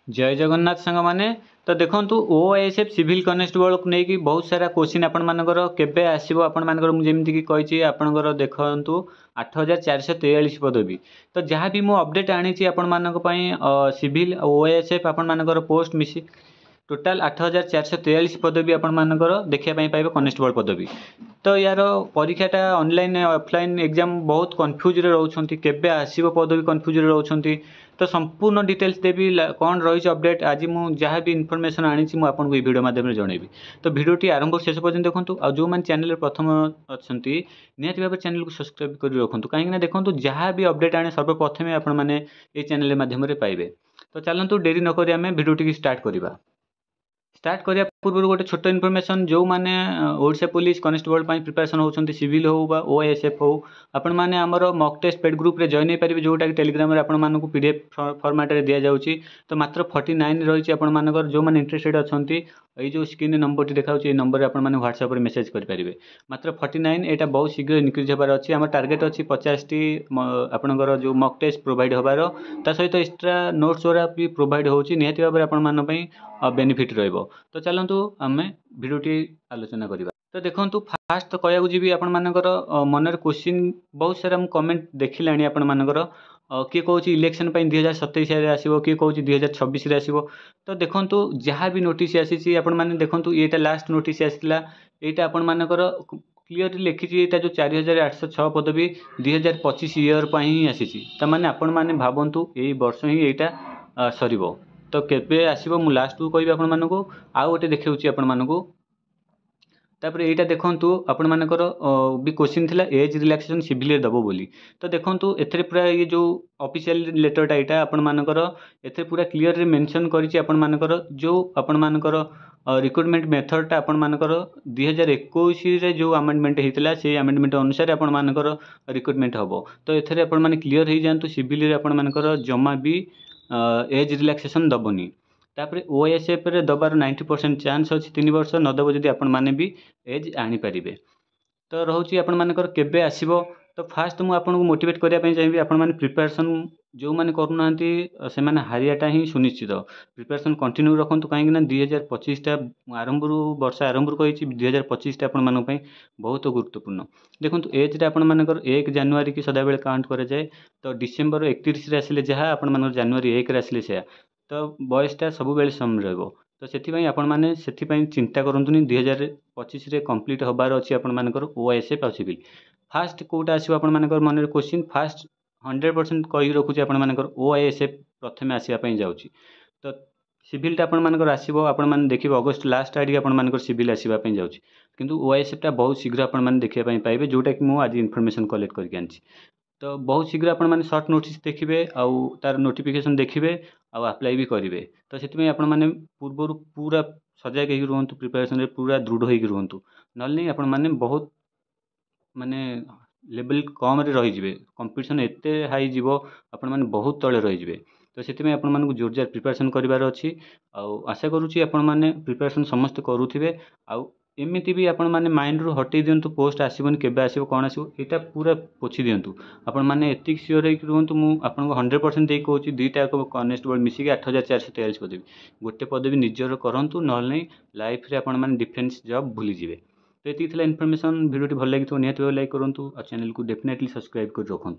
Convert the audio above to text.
जय जगन्नाथ सांग मैंने तो देखो ओएसएफ सिविल कनेस्टेबल को लेकिन बहुत सारा क्वेश्चन आपर केबे आसो आपमती कही आपंकर देखु 8443 पदवी तो जहाँ भी मुझे अपडेट आनी सिविल ओएसएफ आपर पोस्ट मिसी टोटाल 8443 पदवी आपर देखापी पाइबे कनेस्टेबल पदवी। तो यार परीक्षाटा ऑनलाइन ऑफलाइन एग्जाम बहुत कन्फ्यूज रोचे केबे आसो पदवी कन्फ्यूज रोचे तो संपूर्ण डिटेल्स देवी कौन रही अपडेट आज मुझे जहाँ भी इनफॉरमेशन आनी आपको ये वीडियो माध्यम जनइबी। तो वीडियोटी आरंभ शेष पर्यटन देखूँ और जो मैंने चैनल प्रथम अच्छा निहत भाव चैनल को सब्सक्राइब कर रखुँ कहीं देखो जहाँ भी अपडेट आने सर्वप्रथमे आपने ये चैनल माध्यम पाइबे। तो चलतु डेरी नक आम वीडियोटी स्टार्ट करवा। स्टार्ट करिया पूर्व गोटे छोट इनफॉरमेशन जो मैंने ओडिशा पुलिस कनेस्टेबल प्रिपरेशन होती सिविल हो बा ओएसएफ हो आपण मैंने आमर मॉक टेस्ट पेड ग्रुप रे जॉइन पारे जोटा कि टेलीग्राम रे आपण मानकु पीडीएफ फॉर्मेट रे दिया जाउची। तो मात्र 49 रही आपण मानकर जो मैंने इंटरेस्टेड अच्छा ये जो स्क्रीन नंबर देखा ये नंबर आप व्हाट्सएप रे मेसेज करेंगे मात्र 49 एटा बहुत शीघ्र इनक्रीज होबार अच्छी आम टार्गेट अच्छी 50 टी आपणकर जो मॉक टेस्ट प्रोवाइड होबार ता सहित एक्स्ट्रा नोट्स गुरा भी प्रोवाइड होची निहत भाव आपण बेनिफिट रहिबो। तो चलतु आम भिडियोटी आलोचना करवा। तो देखो फास्ट तो कहूँ जी आपर मनर क्वेश्चन बहुत सारा कमेंट देखिलानी आपर किए कौन इलेक्शन 2027 आसो किए कौन 2026 आसो। तो देखो जहाँ भी नोटिस आसी आपने देखो ये लास्ट नोटिस आसाला यहाँ आपर क्लीयरली लिखी यहाँ जो 4806 पदवी 2025 इयर पर ही आसी मैंने आपण मैंने भावतु यही वर्ष ही यहाँ सर। तो केबे आसीबो मु लास्ट को कहबी आपण मानको आउ गोटे देखौछि आपण मानको। तापर एटा देखंतु आपण मानकर भी क्वेश्चन थिला एज रिलैक्सेशन सिविल रे दबो बोली। तो देखंतु एथरे पूरा ये जो ऑफिशियल लेटरटा एटा आपण मानकर एथरे पूरा क्लियर रे मेंशन करिछि आपण मानकर जो आपण मानकर रिक्रूटमेंट मेथडटा आपण मानकर 2021 रे जो अमेंडमेंट हेतिला से अमेंडमेंट अनुसार आपण मानकर रिक्रूटमेंट हबो। तो एथरे आपण माने क्लियर हे जानतु सिविल रे आपण मानकर जमा भी एज रिलैक्सेशन दबनी। तापर ओएसएफ रे दबार 90% चांस अच्छी 3 वर्ष नदब जदि आपण माने भी एज आनीपारे। तो रोचे आपण मानकर केबे आसीबो। तो फास्ट मुझे आपको मोटिवेट करने चाहिए आपण माने प्रिपरेशन जो मैंने करूना से मैंने हारियाटा ही सुनिश्चित प्रिपरेशन कंटिन्यू रखु कहीं 2025 आरंभ वर्ष आरंभ कही 2025 आपण बहुत गुरुत्वपूर्ण। देखो एज आपण मानकर 1 जनवरी की सदा बेले काउंट करा जाए। तो डिसेम्बर 31 आसिले जहाँ आपण जनवरी 1 आसिले से तो बयसटा सब बेले सम रहिबो। तो से आपण माने चिंता करंतुनी 2025 कंप्लीट होबार अच्छी आपण मानकर ओएसएफ आ सिविल फास्ट कोटा आसो आपण मानकर मन क्वेश्चन फास्ट 100% कही रखुचे आपण मानकर ओएसएफ प्रथमे आसीबा जाउची। तो सिविलटा आपण मानकर आसीबो आपण माने देखिबो अगस्त लास्ट आडी आपण मानकर सिविल आसीबा जाउची किंतु ओएसएफटा बहुत शीघ्र आपण माने देखिया पाइबे जोटा कि मु आज इनफॉरमेशन कलेक्ट करके आनछि। तो बहुत शीघ्र आपण माने शॉर्ट नोटिस देखिबे आउ तार नोटिफिकेशन देखिबे आउ अप्लाई भी करिवे। तो सेति आपण माने पूर्व पूरा सजग होई रुहंतु प्रिपरेशन रे पूरा दृढ़ होई रुहंतु नले आपण माने बहुत माने लेवल कम रे रही जिवे कंपटीशन एते हाई जीवो आपण माने बहुत तळे रही जिवे। तो सेति आपण मानकु जोरदार प्रिपरेशन करिवार अछि आउ आशा करूछि आपण माने प्रिपरेशन समस्त करूथिबे आउ एमिति भी आपण माने माइंड रो हटै दियंतु पोस्ट आसीबन केबे आसीबो कोन आसीबो एटा पूरा पोछि दियंतु आपण माने एतिक सियोर रे रुहंतु मु आपनको 100% देई कहूछि दुईटा को कनेस्टेबल मिसी के 8443 पदवी गोटे पदवी निजर करंतु नल नै लाइफ रे आपण माने डिफेंस जॉब भूली जिवे। तो ये इनफॉरमेशन वीडियो भल लगी निहत लाइक करूँ और चैनल को डेफिनेटली सब्सक्राइब कर रखुँ।